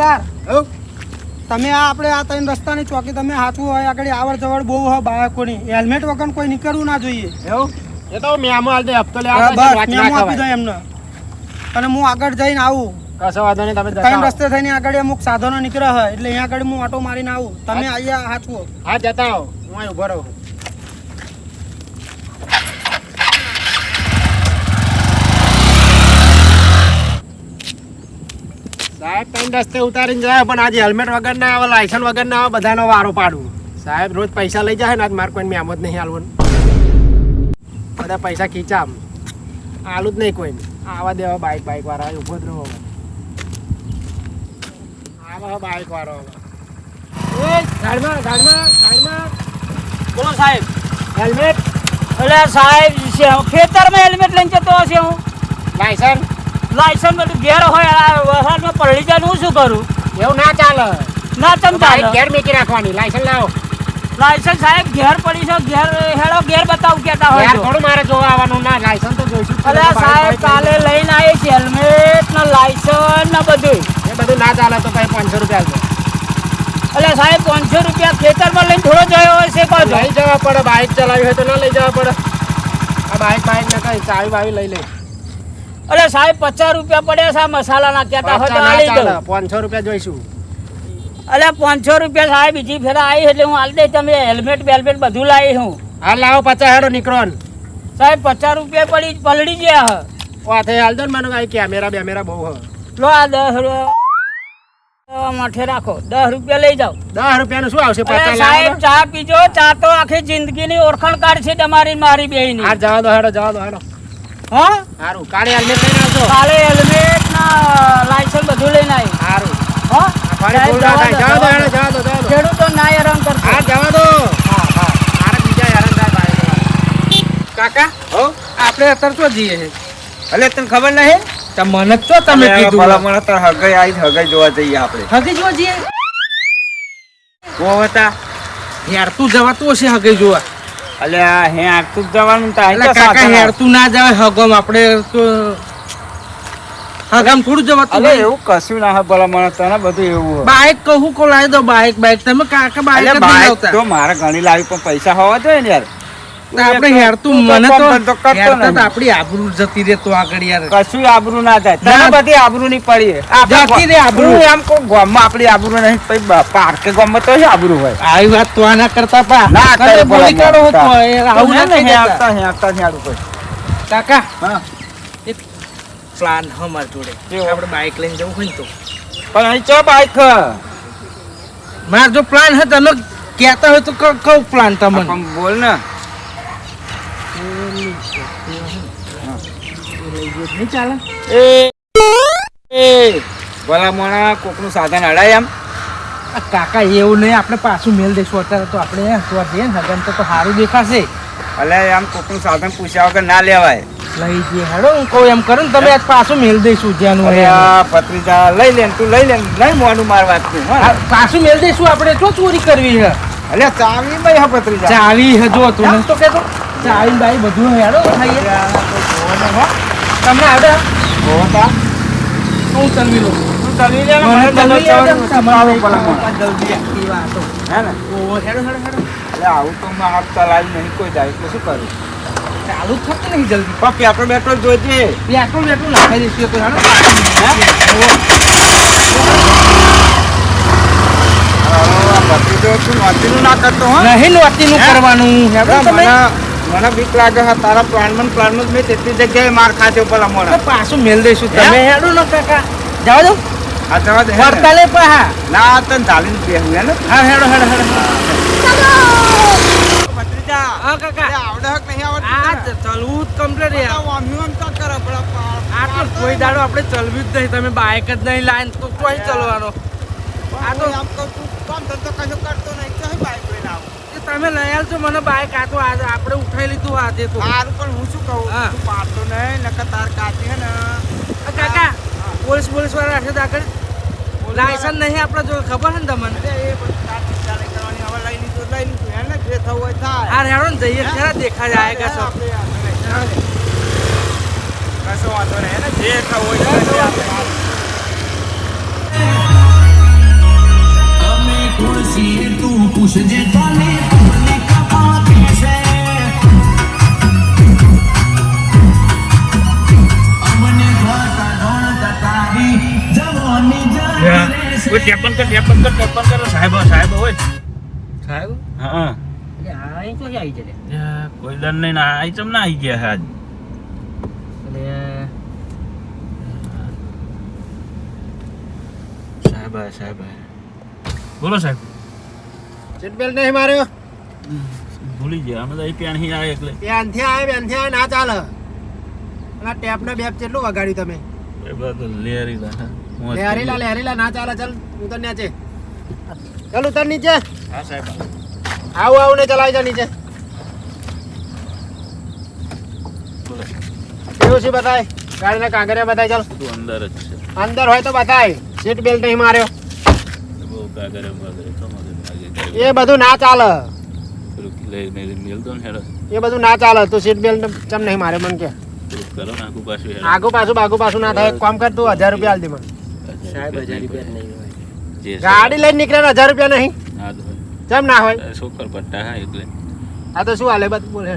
ઠેકેદાર તમે આપણે આ ત્રણ રસ્તાની ચોકી તમે હાથવું હોય આગળ આવડ જવડ બહુ હોય બાળકોની હેલ્મેટ વગર કોઈ નીકળવું ના જોઈએ એવું એ તો મેમો આલ દે હપ્તો લે મેમો આપી દો એમને અને હું આગળ જઈને આવું કશો વાંધો નહીં તમે ત્રણ રસ્તે થઈને આગળ અમુક સાધનો નીકળે હોય એટલે અહીંયા આગળ હું ઓટો મારીને આવું તમે અહીંયા હાથવો હા જતા આવો હું અહીં ઉભો રહું સાહેબ ત્રણ રસ્તે ઉતારીને જાય પણ આજે હેલ્મેટ વગર ના આવે લાયસન્સ વગર ના આવે બધાનો વારો પાડું સાહેબ રોજ પૈસા લઈ જાય ને આજ મારે કોઈ મેમો જ નહીં હાલવાનું બધા પૈસા ખીચામ હાલું જ નહીં કોઈ આવા દેવા બાઈક વાળા ઉભો જ રહો આવા બાઈક વાળો ગાડીમાં બોલો સાહેબ હેલ્મેટ એટલે સાહેબ ખેતરમાં હેલ્મેટ લઈને જતો હશે હું લાયસન્સ બધું ઘેર હોય વરસાદમાં પલળી જાય હું શું કરું એવું ના ચાલે ના તમ ચાલે ઘેર મેકી રાખવાની લાયસન્સ લાવો લાયસન્સ સાહેબ ઘેર પડી છે ઘેર હેડો ઘેર બતાવું કેતા હોય થોડું મારે જોવા આવવાનું ના લાયસન્સ તો જોઈશું અરે સાહેબ કાલે લઈને આવીશ હેલ્મેટ ને લાયસન્સ ને બધું એ બધું ના ચાલે તો કઈ 500 રૂપિયા એટલે સાહેબ 500 રૂપિયા ખેતરમાં લઈને થોડો જયો હોય છે કહો લઈ જવા પડે બાઇક ચલાવી હોય તો ના લઈ જવા પડે આ બાઇક ને કઈ ચાવી બાવી લઈ લે અરે સાહેબ 50 રૂપિયા પડ્યા છે મસાલા ના કેતા હોય તો આલી દો 500 રૂપિયા જોઈશું અરે 500 રૂપિયા સાહેબ બીજી ફેરા આવી એટલે હું આલી દઈ તમે હેલ્મેટ બધું લાવી હું હા લાવો 50 હેડો નીકળો સાહેબ 50 રૂપિયા પલળી ગયા વાથે હાલ દો ને મને કઈ કેમેરા બહુ હ લો આ 10 માઠે રાખો 10 રૂપિયા લઈ જાઓ 10 રૂપિયાનું શું આવશે 50 સાહેબ ચા પીજો ચા તો આખી જિંદગીની ઓળખાણ કાર્ડ છે તમારી મારી બેયની હા જવા દો હેડો હા સારું કાલે હેલ્મેટ લઈને આવજો કાલે હેલ્મેટ ના લાયસન્સ બધું લઈને આવી સારું હા જવા દો ખેડૂતો ના હેરાન કરતો હા જવા દો હા મારે બીજા હેરાન થાય કાકા હો આપણે અત્યારે તો જઈએ અલે તને ખબર નહીં મને તો તમે કીધું ભલા મને તો હગાઈ જોવા જઈએ આપણે હગી જોવા જઈએ કો હતા હેરતું જવાતું હશે હગી જોવા અલે હે આટલું જવાનું કાકા હેરતું ના જવાય હગમ આપણે તો હગમ થોડું જવાતું અલે એવું કશું ના હોય ભલા મને તને બધું એવું બાઈક કહું કો લાવી દો બાઈક તમે કાકા બાઈક જ બાઈક લાવતા તો મારે ઘણી લાવી પણ પૈસા હોવા જોઈએ ને યાર આપણે હેરતું મને તો કરતો નહીં. આપડી આબરૂ જતી રે તો આગળ યાર કશું આબરૂ ના જાય તને બધી આબરૂ ની પડી જતી રે આબરૂ. હું એમ કહું ગામમાં આપડી આબરૂ નહીં પછી પાર્કે ગામમાં તો આબરૂ હોય આવી વાત તો આના કરતા પા ના કરે તમે બોલી કાઢો હો તો એ આવું ના કહી દેતા. હેરતા હેડું કોઈ કાકા હા એક પ્લાન અમાર જોડે કેવો? આપણે બાઈક લઈને જવું હોય ને તો પણ અહીં ચો બાઈક માર જો પ્લાન હે તમે કહેતા હોય તો કહું પ્લાન તમને પણ બોલ ને નહીં ચાલે એ ભલા મોણા કોકનું સાધન અડાય એમ આ કાકા એવું નહીં આપણે પાછું મેલ દઈશું અત્યારે તો આપણે તો જઈએ ને હગન તો સારું દેખાશે અલે આમ કોકનું સાધન પૂછ્યા વગર ના લેવાય લઈ જઈએ હેડો હું કહું એમ કરું ને તમે આજ પાછું મેલ દઈશું જ્યાંનું અરે હોય આ ભત્રીજા લઈ લે તું લઈ લે નહીં મોનું માર વાત તું આ પાછું મેલ દઈશું આપણે તો ચોરી કરવી છે અલે ચાવી ભાઈ હા ભત્રીજા ચાવી હે જો તું નહીં તો કહેતો ચાવી બાઈ બધું હેડો ખાઈએ તમને આવડે હોતા હું તનવી લઉં તું તલવી લે ને મને મને તનવી આવડે ને તમારો તમારે ભલા મોણા જલ્દી એક્ટિવા હતો હે ને ઓ હેડો અલે આવું તો મેં હાથ ચલાવી નહીં કોઈ જાય એટલે શું કરું ચાલુ જ થતું નહીં જલ્દી પણ પેટ્રોલ બેટ્રોલ જોઈજે પેટ્રોલ નાખાઈ દઈશું તો હેડો ભત્રીજો તું નોતીનું ના કરતો હો નહીં નોતીનું કરવાનું હેડો તમે મને બીક લાગે છે તારા પ્લાનમાં મેં તેટલી જગ્યાએ માર ખાધો પેલા તો મોડા પાછું મેલ દઈશું તમે હેડો ને કાકા જાવ દો આ જવા દે વડતાલે પાહા ના તને ચાલીને બેહું હે ને હા હેડો ભત્રીજા હા કાકા આવડે હક નહીં આ આવડતું ચલવું જ કમ્પ્લીટ યાર આ તો કોઈ દાડો આપણે ચલવી જ નહીં તમે બાઈક જ નહીં લાઈન તો કોઈ ચલવાનો આ તો તમે લઈ આવજો મને બાઈક આ તો આપણે ઉઠાઈ લીધું આજે તો સારું પણ હું શું કહું હા. તું પાડતો નહીં નકર તાર કાચી હે ને કાકા પોલીસ વાળા રાખે તો આગળ લાયસન્સ નહીં આપણે જો ખબર છે ને તમને એ બધું તાર ચિંતા નહીં કરવાની હવે લઈ લીધું હે ને જે થવું હોય થાય આ રેડો ને જઈએ ખરા દેખા જાય કે સર કશો વાંધો નહીં હે ને જે થવું હોય થાય. ટેપન કર સાહેબ હોય સાહેબ હા એટલે આ અહીં તો આવી જશે કોઈ દન નહીં ના આઈ ચમ ના આવી ગયા આજ સાહેબ બોલો સાહેબ સીટ બેલ્ટ નહીં માર્યો ભૂલી ગયા અમે તો અહીં પ્યાણી આવે એટલે ત્યાંથી આવે ના ચાલે અને ટેપનો બેપ કેટલું વગાડ્યું તમે એ બધું લહેરીલા ના ચાલે ચાલ ઉતર નીચે ચાલ ઉતર નીચે હા સાહેબ આવું ને ચલાવી જા નીચે બોલો કેવું છે બતાય ગાડીના કાગળિયા બતાય ચાલ બધું અંદર જ છે અંદર હોય તો બતાય સીટ બેલ્ટ નહીં માર્યો બહુ કાગરે બાગરે તો મગજ લાગે એ બધું ના ચાલે પેલું લઈ મેલ દો ને હેડો એ બધું ના ચાલે તું સીટ બેલ્ટ ચમ નહીં મારે મને કે પેલું કરો ને આખું પાછું હેડો આગુ પાછું ના થાય એક કામ કર તું 1000 રૂપિયા આલ દે મને સાહેબ 1000 રૂપિયા નહીં હોય જે ગાડી લઈને નીકળે ને 1000 રૂપિયા નહીં ના તો ચમ ના હોય છોકર પટ્ટા હા એટલે આ તો શું હાલે બધું બોલે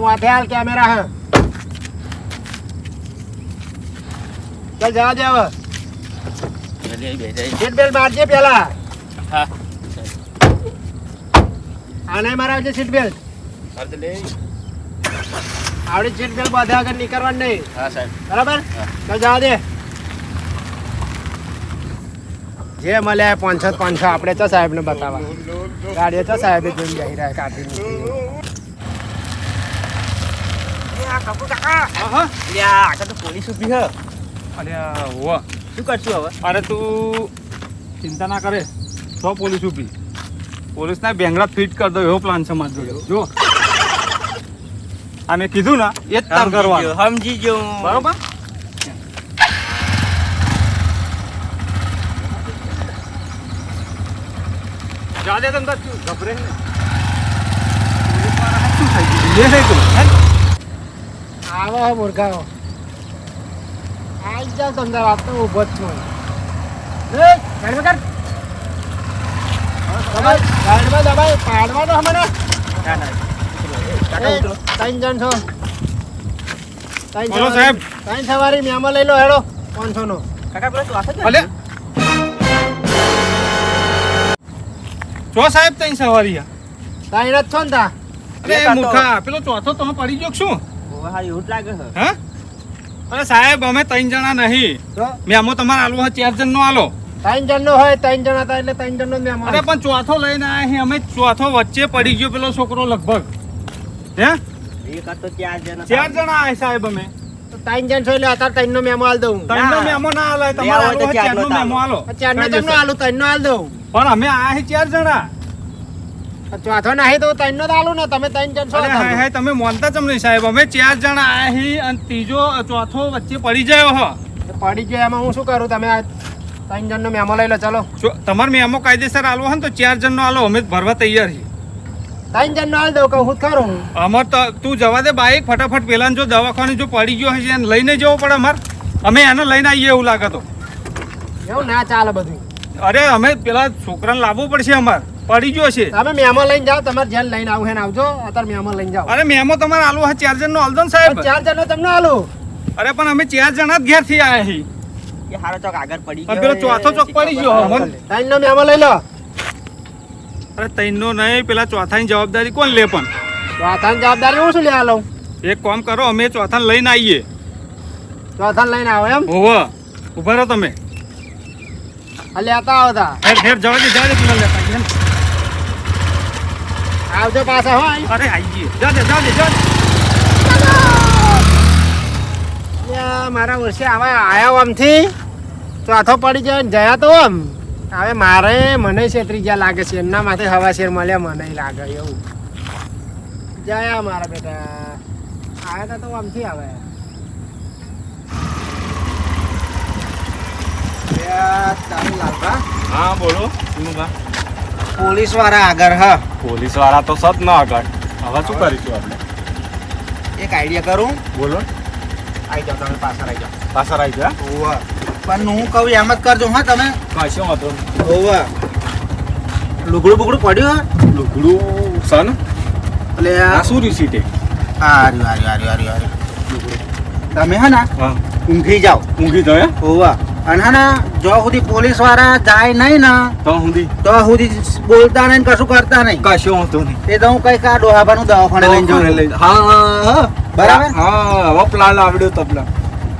માથે હાલ કેમેરા હે ચાલ જવા દે હવે સીટ બેલ્ટ મારજે પેલા હા આ નહીં મારાવજે સીટ બેલ્ટ આવડી સીટ બેલ્ટ બાંધ્યા વગર નીકળવાનું નહીં હા સાહેબ બરાબર ચાલ જવા દે જે મળ્યા 500 આપણે તો સાહેબને બતાવવા ગાડીઓ તો સાહેબે જોઈ જઈ રહ્યા કાઢી પોલીસ ઉભી હે શું કરશું હવે અરે તું ચિંતા ના કરે તો પોલીસ ઊભી પોલીસના બેંગડા ફિટ કરી દો એવો પ્લાન છે મારો જોડે જો આ મેં કીધું ને એ જ તાર કરવાનું સમજી ગયો બરોબર જા દે તને ગભરે ને પોલીસવાળા શું થઈ ગયું લે તું આવો મુર્ગાઓ આઈ જાવ તમને વાત તો ઊભો જ છું ગાડીમાં દબાઈ પાડવાનો હમણે ત્રણ જણ છો બોલો સાહેબ. ત્રણ સવારી મેમો લઈ લો હેડો 500 નો કાકા પેલો શ્વાસ જ અલે જો સાહેબ તઈ સવારી ત્રણ જ છો ને તા અરે મૂર્ખા પેલો ચોથો તો પડી ગયો કે શું હા એવું જ લાગે છે હા અરે સાહેબ અમે 3 જણા નહીં તો મેમો તમારે આલવો હોય 4 જણ નો આલો ત્રણ જણ નો હોય 3 જણ હતા એટલે 3 જણ નો મેમો અરે પણ ચોથો લઈને આયા છીએ અમે ચોથો વચ્ચે પડી ગયો પેલો છોકરો લગભગ હે એક હતો 4 જણ 4 જણા આયા સાહેબ અમે તો 3 જણ છો એટલે અત્યારે 3 નો મેમો આલ દઉં 3 નો મેમો ના આલે તમારે આલવો હોય 4 નો મેમો આલો 4 નો તમને આલું 3 નો આલ દઉં પણ અમે આયા છીએ 4 જણા ચોથો નહીં તો 3 નો તો આલું ને તમે 3 જણ છો અરે હાય હાય તમે માનતા ચમ નહીં સાહેબ અમે 4 જણા આયા છીએ અને ત્રીજો ચોથો વચ્ચે પડી ગયો હો પડી ગયો એમાં હું શું કરું તમે આ 3 જણ નો મેમો લઈ લો ચલો તમારે મેમો કાયદેસર આલવો હોય ને તો 4 જણ નો આલો અમે ભરવા તૈયાર છીએ 3 જણ નો આલ દઉં કહું હું ખરું અમાર તો તું જવા દે બાઈક ફટાફટ પેલા જો દવાખાને જો પડી ગયો હશે એને લઈને જવો પડે અમાર અમે એને લઈને આવીએ એવું લાગે તો એવું ના ચાલે બધું અરે અમે પેલા છોકરાને લાવવું પડશે અમાર પડી ગયો છે તમે મેમો લઈને જાઓ તમારે જેલ લઈને આવું હે ને આવજો અત્યારે મેમો લઈને જાઓ અરે મેમો તમારે આલવો હોય 4 જણ નો આલદો ને સાહેબ 4 જણ નો તમને આલું અરે પણ અમે 4 જણા જ ઘેર થી આયા છીએ એ હારો ચોક આગળ પડી અને પેલો ચોથો ચોક પડી ગયો હમણ 3 નો મેમો લઈ લો અરે તૈનો નહીં પેલા ચોથાની જવાબદારી કોણ લે પણ ચોથાની જવાબદારી હું શું લેવા લઉં એક કામ કરો અમે ચોથાને લઈને આવીએ ચોથાને લઈને આવો એમ હોવ ઉભા રહો તમે આ લેતા આવો તા હેર હેર જવા દે પેલા લેતા આવીએ. આવજો પાછા હો અહીં. અરે આવીએ જા દે યા, મારા વર્ષે આવા આયા આમથી ચોથો પડી જાય ને જયા તો આમ હવે મારે મને છેતરી ગયા લાગે છે એમના માથે હવા શેર મળ્યા મને લાગે એવું જયા મારા બેટા આવ્યા તા તો આમથી આવે હા બોલો પોલીસ વાળા આગળ હા પોલીસ વાળા તો સત ના આગળ હવે શું કરીશું આપણે એક આઈડિયા કરું બોલો આઈ જાઓ તમે પાછળ આઈ જાઓ પાછળ આવી જા ઓવા પણ હું કહું એમ જ કરજો હા તમે કશો વાંધો નહીં. ઓવા લુગડું બુગડું પડ્યું લુગડું સન એટલે આ શું રિસીટે આર્યું તમે હે ને હા ઊંઘી જાઓ ઊંઘી જાય ઓવા અને હે ને જો સુધી પોલીસ વાળા જાય નહીં ને તો સુધી તો સુધી બોલતા નહીં ને કશું કરતા નહીં કશો વાંધો નહીં. એ તો હું કઈક આ ડોહાબાનું દવાખાને લઈને જાઉં હા બરાબર? હા હવે પ્લાન આવડ્યો તબલા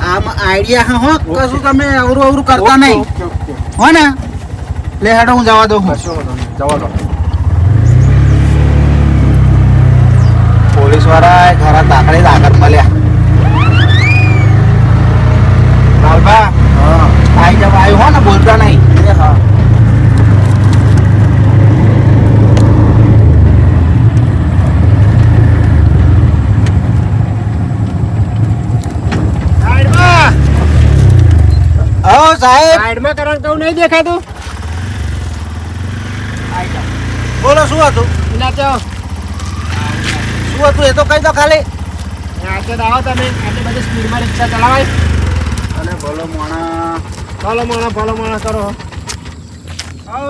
આમ આઈડિયા હો કશું તમે અવરું કરતા નહીં ઓકે, ઓકે. હો ને લે હેડો હું જવા દઉં કશો વાંધો નહીં. જવા દો પોલીસ વાળા ઘરા તાકડે જ આગળ મળ્યા લાલબા આઈ જાવ આવ્યું હો ને બોલતા નહીં હા સાઈડમાં સાહેબ સાઈડમાં કરવાનું કહું નહીં દેખાતું બોલો શું હતું એના તો શું હતું એ તો કહી દો ખાલી આજે તો આવો તમે આટલી બધી સ્પીડમાં રિક્ષા ચલાવાય અને બોલો મોણા ભલો માણસ કરો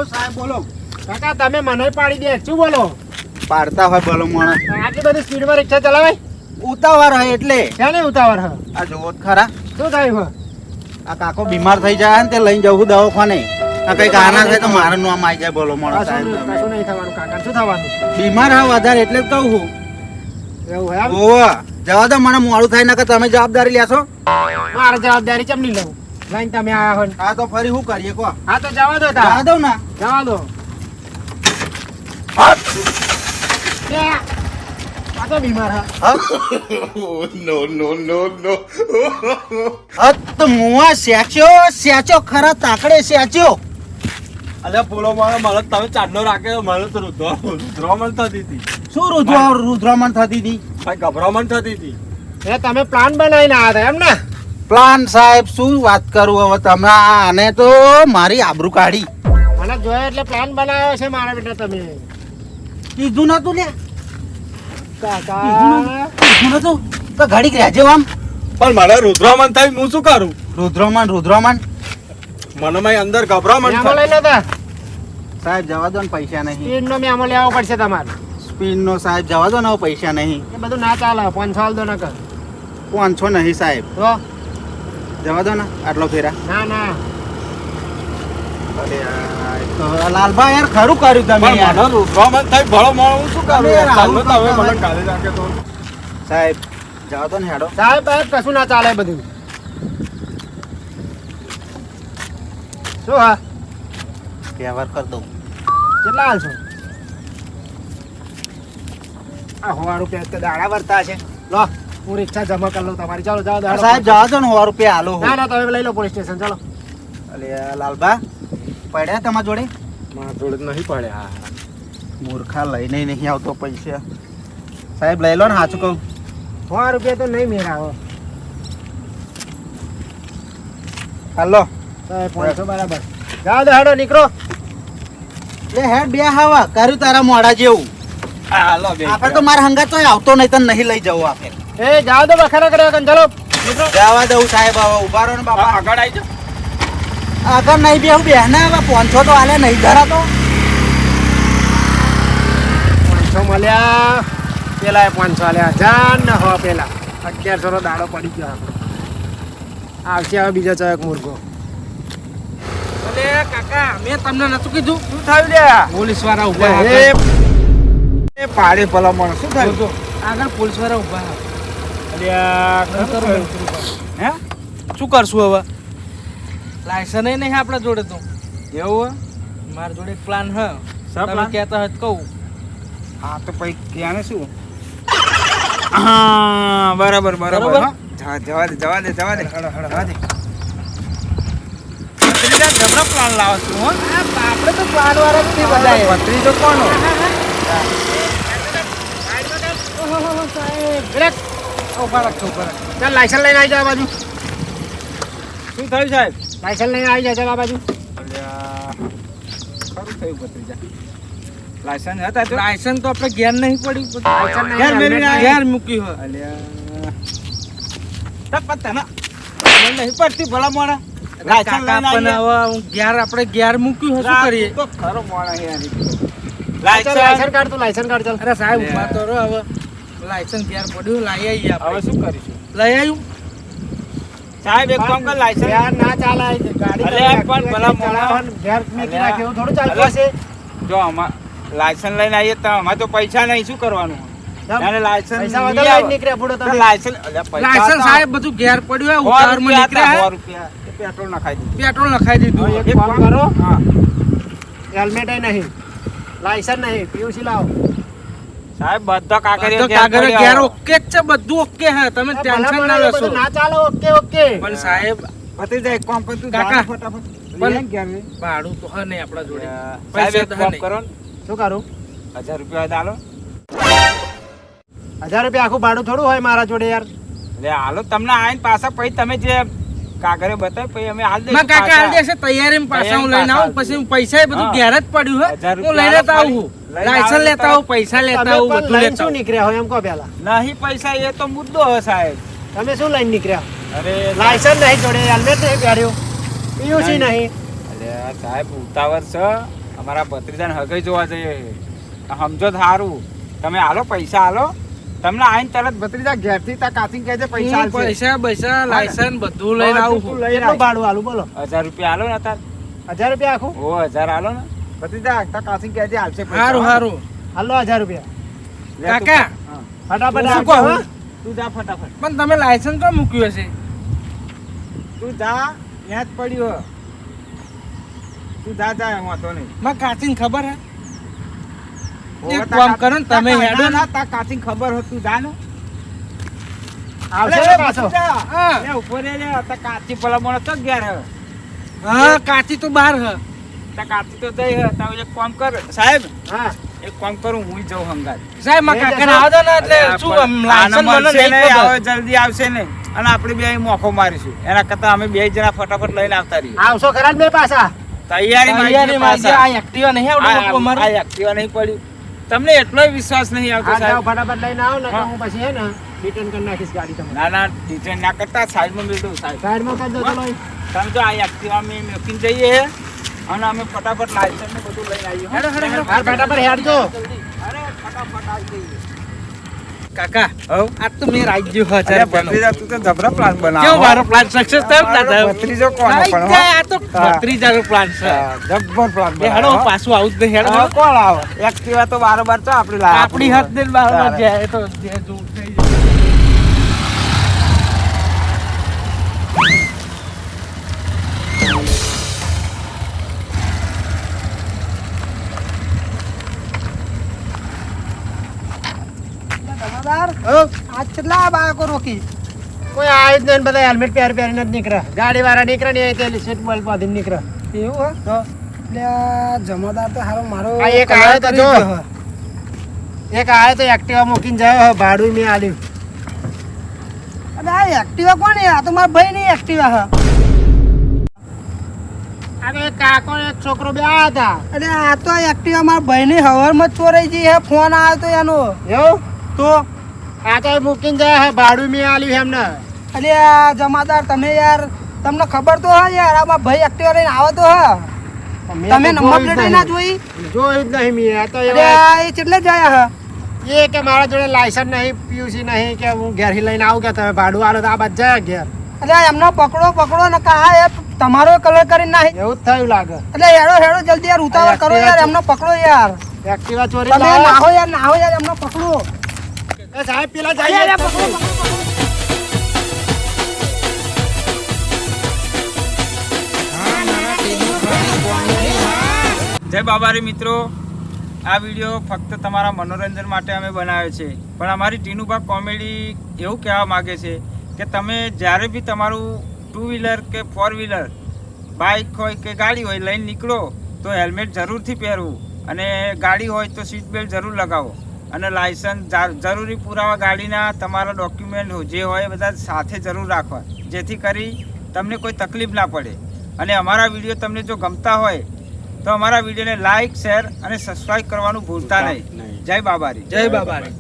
સાહેબ બોલો કાકા તમે મને પાડી દે શું બોલો પાડતા હોય બોલો મોણા આટલી બધી સ્પીડમાં રિક્ષા ચલાવાય ઉતાવળ હોય એટલે ક્યાં ઉતાવળ હ આ જોવો જ ખરા શું થયું હ આ કાકો બીમાર થઈ જાય ને તે લઈને જવું દવાખાને આ કઈક આના થાય તો મારું નામ આવી જાય બોલો મોણા કશું સાહેબ નહીં થવાનું કાકા શું થવાનું બીમાર હા વધારે એટલે જ કહું છું એવું હે ઓવા જવા દો મને મોડું થાય નકર તમે જવાબદારી લેશો મારે જવાબદારી ચમ નહીં લઉં લઈને તમે આયા હોય હા તો ફરી શું કરીએ કો હા તો જવા દો જવા દઉં ને જવા દો એ, આ તો બીમાર હા હત મુઆ સ્યાચ્યો ખરા તાકડે સ્યાચ્યો અલ્યા બોલો મને તમે ચાંદલો રાખ્યો મને તો રુદ્રામણ થતી હતી શું રુદ્રમણ થતી હતી ભાઈ ગભરામણ થતી હતી એ તમે પ્લાન બનાવીને આવ્યા હતા એમ ને પ્લાન સાહેબ શું વાત કરું હવે તમે આને તો મારી આબરૂ કાઢી મને જોયો એટલે પ્લાન બનાવ્યો છે મારા બેટા તમે કીધું નતું લે કાકા કીધું નતું તો ઘડીક રહેજો આમ પણ મને રુદ્રામણ થઈ હું શું કરું રુદ્રમણ મને મારી અંદર ગભરામણ મેમો થાય લઈ લેતા સાહેબ જવા દો ને પૈસા નહીં સ્પીડ નો મેમો લેવો પડશે તમારે સ્પિન નો સાહેબ જવા દો ને હવે પૈસા નહીં એ બધું ના ચાલે 500 દો ના કર 500 નહીં સાહેબ તો જવા દો ને આટલો ફેરા ના ના લાલભાઈ યાર ખરું કર્યું તમે પણ યાર. મને રુદ્રામણ થઈ ભલો મોણો હું શું કરું તમે યાર? આવું ચાલો તો હવે કરતા મને હોય. ગાલી નાખે તો સાહેબ જવા દો ને હેડો સાહેબ સાહેબ કશું ના ચાલે બધું શું હા વ્યવહાર કરી દઉં કેટલા હાલશો આ 100 રૂપિયા તો દાડા વર્તા છે લો હું રિક્ષા જમા કરી લઉં તમારી ચાલો જાઓ દાડો સાહેબ જવા દો ને 100 રૂપિયા હાલો ના ના તમે લઈ લો પોલીસ સ્ટેશન ચાલો અલે લાલબા પડ્યા તમારા જોડે મારા જોડે નહીં પડે હા મૂર્ખા લઈને નહીં આવતો પૈસા સાહેબ લઈ લો ને સાચું કહું 100 રૂપિયા તો નહીં મેળાવો હાલો સાહેબ 500 બરાબર જાઓ દો હેડો નીકળો લે હેડ બે હવા કર્યું તારા મોડા જેવું હાલો બે આપણે તો મારા હંગાત તો આવતો નહીં તને નહીં લઈ જવું આપણે એ જાઓ દો બખારા કર્યો કન ચાલો નીકળો જવા દઉં સાહેબ હવે ઉભા રહો ને બાપા આગળ આવી જાઓ આગળ નહીં બેહું બેહના હવે 500 તો હાલે નહીં ધરાતો 500 મળ્યા પેલા 500 આલ્યા જાન ને હો પેલા 1100 નો દાડો પડી ગયો આપણો આવશે હવે બીજો ચયક મુર્ગો અલે કાકા મેં તમને નતું કીધું શું થયું લે પોલીસ વાળા ઉભા એ હતા. એ પાડે ભલા મોણો શું થયું જો, આગળ પોલીસ વાળા ઉભા હતા. અલ્યા શું કરવું? હે શું કરશું હવે લાયસન્સ નહીં આપણા જોડે તો એવું મારા જોડે એક પ્લાન હ શા તમે plan? કહેતા હોય તો કહું હા તો પછી ક્યાં શું હા બરાબર બરાબર? બરાબર હા. જવા દે જવા દે જવા દે જવા દે જબરો પ્લાન લાવો છું હો આપણે તો પ્લાન વાળા જ નહીં બધા ભત્રીજો કોનો ઉભા રાખો ઉભા રાખો ચાલ લાયસન્સ લઈને આવી જાઓ આ બાજુ શું થયું સાહેબ લાયસન્સ લઈને આવી જાઓ ચાલ આ બાજુ અલ્યા ખરું થયું ભત્રીજા લાયસન્સ હતા તો લાયસન્સ તો આપણે ઘેર નહીં પડ્યું લાયસન્સ નહીં, ઘેર મેળવીને helmet ઘેર મૂક્યું હોય અલ્યા તને નહીં પડતી ભલા મોણા લાયસન્સ કાકા લઈને પણ આવીએ. હવે હું ઘેર આપણે ઘેર મૂક્યું છે, શું કરીએ? તો ખરો મોણા યાર લાયસન્સ લાયસન્સ કાઢ તું લાયસન્સ કાઢ ચાલ અરે સાહેબ ઉભા તો રહો હવે. લાયસન્સ ઘેર પડ્યું, લઈ આવીએ હવે આપણે. શું કરીશું લઈ આવ્યું? સાહેબ એક કામ કર લાયસન્સ યાર ના ચાલે ગાડી અરે તમે પણ ભલા મોણા. ચલાવવાનું ઘેર મેકી અરે રાખે એવું થોડું ચાલતું હશે જો લાયસન્સ લઈને આવીએ તો અમારે તો પૈસા નહીં શું કરવાનું ત્યારે લાયસન્સ પૈસા નહીં વગર આવે. લઈને નીકળ્યા પૂરો તો તમે લાયસન્સ અલ્યા પૈસા લાયસન્સ હતા. સાહેબ બધું ઘેર પડ્યું હોય, 100 ઉતાવળમાં રૂપિયા હતા, 100 નીકળ્યા. રૂપિયા. એ પેટ્રોલ નખાઈ દીધું. પેટ્રોલ નખાઈ દીધું. એક કામ કરો હા હેલ્મેટ નહીં લાયસન્સ નહીં પીયુસી લાવો સાહેબ બધા કાગળિયા તો ઘેર કાગળ પડ્યા. ઘેર ઓકે જ છે, બધું ઓકે છે, તમે ભલા ટેન્શન મને ના એ લેશો. બધું ના ચાલે ઓકે ઓકે પણ સાહેબ ભત્રીજા એક કામ કર તું કાકા. જા ને ફટાફટ પણ- લઈ આય ને ઘેર લઈ. ભાડું તો હે નહીં આપણા જોડે. સાહેબ પૈસા એક તો કામ નહીં. કરો ને, શું કરું 1000 રૂપિયા હાલો 1000 રૂપિયા આખું ભાડું થોડું હોય મારા જોડે યાર એટલે હાલો તમને આઈને પાછા પછી તમે જે કાગળે બતાવે પછી અમે હાલ માં દઈશું કાકા હાલ પાછા. દેશે તૈયારીમાં પાછા હું લઈને તૈયારી આવું, પછી હું પૈસા એ બધું હા. ઘેર જ પડ્યું હે. 1000 હું લઈ લેતા આવું, લઈને લાયસન્સ આવે લેતા આવું, પૈસા લેતા તમે આવું, પણ બધું લઈને લેતા શું આવું. નીકળ્યા હોય એમ કહો પેલા નહીં પૈસા એ તો મુદ્દો હે સાહેબ. તમે શું લઈને નીકળ્યા અરે લાયસન્સ નહીં જોડે હેલ્મેટ નહીં પહેર્યું પીયુસી નહીં અરે સાહેબ ઉતાવળ છે અમારા ભત્રીજાને હગાઈ જોવા જઈએ સમજો તો સારું તમે હાલો પૈસા હાલો તમને આઈને તરત ભત્રીજા ઘેરથી તા કાચી કહે છે પૈસા હું આલશે. પૈસા લાયસન્સ બધું લઈને આવું છું. લઈને કેટલું ભાડું આલું બોલો 1000 રૂપિયા હાલો ને તાર 1000 રૂપિયા આખું ઓ 1000 હાલો ને ભત્રીજા તા કાચી કહે છે હાલશે પૈસા. સારું સારું હાલો 1000 રૂપિયા લે તું કાકા. હા. ફટાફટ શું આપજો, કહું? હા? તું જા ફટાફટ પણ તમે લાયસન્સ તો મૂક્યું હશે. તું જા ત્યાં જ પડ્યું હે. તું જા વાંધો નહીં માં કાચીને ખબર હે ઓવે એક તા કામ કા- કરો ને તમે તા હેડો ને. ના, તા કાચી ખબર હોય તું જા ને આવશે અરે, ને પાછો ભત્રીજા. હા. લે, ઉભો રે લે. તા કાચી ભલા મોણસ તો ઘેર હે. હા કાચી તો બહાર હે. તા કાચી તો જઈ હે. તા એક કામ કર સાહેબ હા એક કામ કરું હું જાઉં હંગાત સાહેબ માં કાકાને આવો દો ને એટલે શું આમ લાયસન્સ મને નહીં ખબર. આવે જલ્દી આવશે ને અને આપણે બે અહીં મોખો મારીશું એના કરતા અમે બે જણા ફટાફટ લઈને આવતા રહીએ આવશો ખરા જ બે પાછા તૈયારી માં છે. આ એક્ટિવા નહીં આવડતું અમારે. આ એક્ટિવા નહીં પડ્યું તમને એટલો વિશ્વાસ નહીં આવતો આ જાઓ સાહેબ ફટાફટ લઈને આવો ને તો હા. હું પછી હે ને રિટર્ન કરી નાખીશ ગાડી તમારી ના ના ડિટેન ના કરતા સાઈડમાં મિલતું સાહેબ સાઈડમાં કરી દો ચલો તમે જો આ એક્ટિવા અમે મૂકીને જઈએ અને અમે ફટાફટ લાયસન્સ ને બધું લઈને આવીએ હેડો, હેડો, હેડો. હા ફટાફટ હેડજો અરે ફટાફટ આવી જઈએ કાકા હવ આ તો મેં રાઈ ગયો 1000 અરે રૂપિયાનો. ભત્રીજા તું તો જબરા પ્લાન કેવો બનાવો મારો પ્લાન સક્સેસ થયો ને દાદા? ભત્રીજો કોનો રાઈ પણ જાય, આ તો હા. 32,000 નો પ્લાન છે. જબ્બર પ્લાન એ હેડો હું પાછું આવું જ નહીં, હેડો. કોણ આવે એક્ટિવા તો બારોબાર તો આપણી લાય આપણી હાથ ને બહાર તારે. જાય એ તો જે જોવું થઈ જાય. આજ કેટલા બાળકો રોકી કોઈ આવ્યું જ નહીં ને બધા હેલ્મેટ પહેરીને જ નીકળે ગાડી વાળા નીકળે ને એ તે સીટ બેલ્ટ બાંધીને નીકળે એવું તો એટલે આ જમાદાર તો હારો મારો આ એક આવ્યો તો જો એક આવ્યો તો એક્ટિવા મૂકીને જાય ભાડું મેં આલ્યું અને આ એક્ટિવા કોણ આ તો મારા ભાઈ ની એક્ટિવા હ આ એક કાકો ને એક છોકરો બે આવ્યા હતા એટલે આ તો એક્ટિવા મારા ભાઈ ની હવારમાં જ ચોરાઈ ગઈ હે ફોન આવ્યો તો એનો એવું તો આ તો મૂકીને જાય હે ભાડું મેં આલ્યું એમને એટલે આ જમાદાર તમે યાર તમને ખબર તો હા યાર આ મારા ભાઈ એક્ટિવા લઈને આવો તો હા મેં તમે તો નંબર જોયું જ પ્લેટ નહીં. ના જોઈ જોયું જ નહીં મેં આ તો એટલે એવા- આ એ કેટલે જાય હ એ કે મારા જોડે લાયસન્સ નહીં પીયુસી નહીં કે હું ઘેરથી લઈને આવું કે તમે ભાડું આલો તો આ બધા જાય ઘેર એટલે એમનો પકડો ને કા યાર તમારો કલર કરીને નાખી એવું જ થયું લાગે એટલે હેડો હેડો જલ્દી યાર ઉતાવળ કરો યાર એમનો પકડો યાર એક્ટિવા ચોરી તમે લાવ્યા. નાહો યાર એમનો પકડો એ સાહેબ પેલા અરે, જઈએ અરે, પકડો, પકડો. જય બાબારી મિત્રો આ વિડીયો ફક્ત તમારા મનોરંજન માટે અમે બનાવ્યો છે પણ અમારી ટીનુબા કોમેડી એવું કહેવા માગે છે કે તમે જ્યારે બી તમારું 2 વ્હીલર કે 4 વ્હીલર બાઇક હોય કે ગાડી હોય લઈને નીકળો તો હેલ્મેટ જરૂરથી પહેરવું અને ગાડી હોય તો સીટ બેલ્ટ જરૂર લગાવો અને લાયસન્સ જરૂરી પુરાવા ગાડીના તમારા ડોક્યુમેન્ટ જે હોય એ બધા સાથે જરૂર રાખવા જેથી કરી તમને કોઈ તકલીફ ના પડે અને અમારા વિડીયો તમને જો ગમતા હોય તો અમારા વિડીયોને લાઈક શેર અને સબસ્ક્રાઇબ કરવાનું ભૂલતા નહીં જય બાબારી જય બાબારી.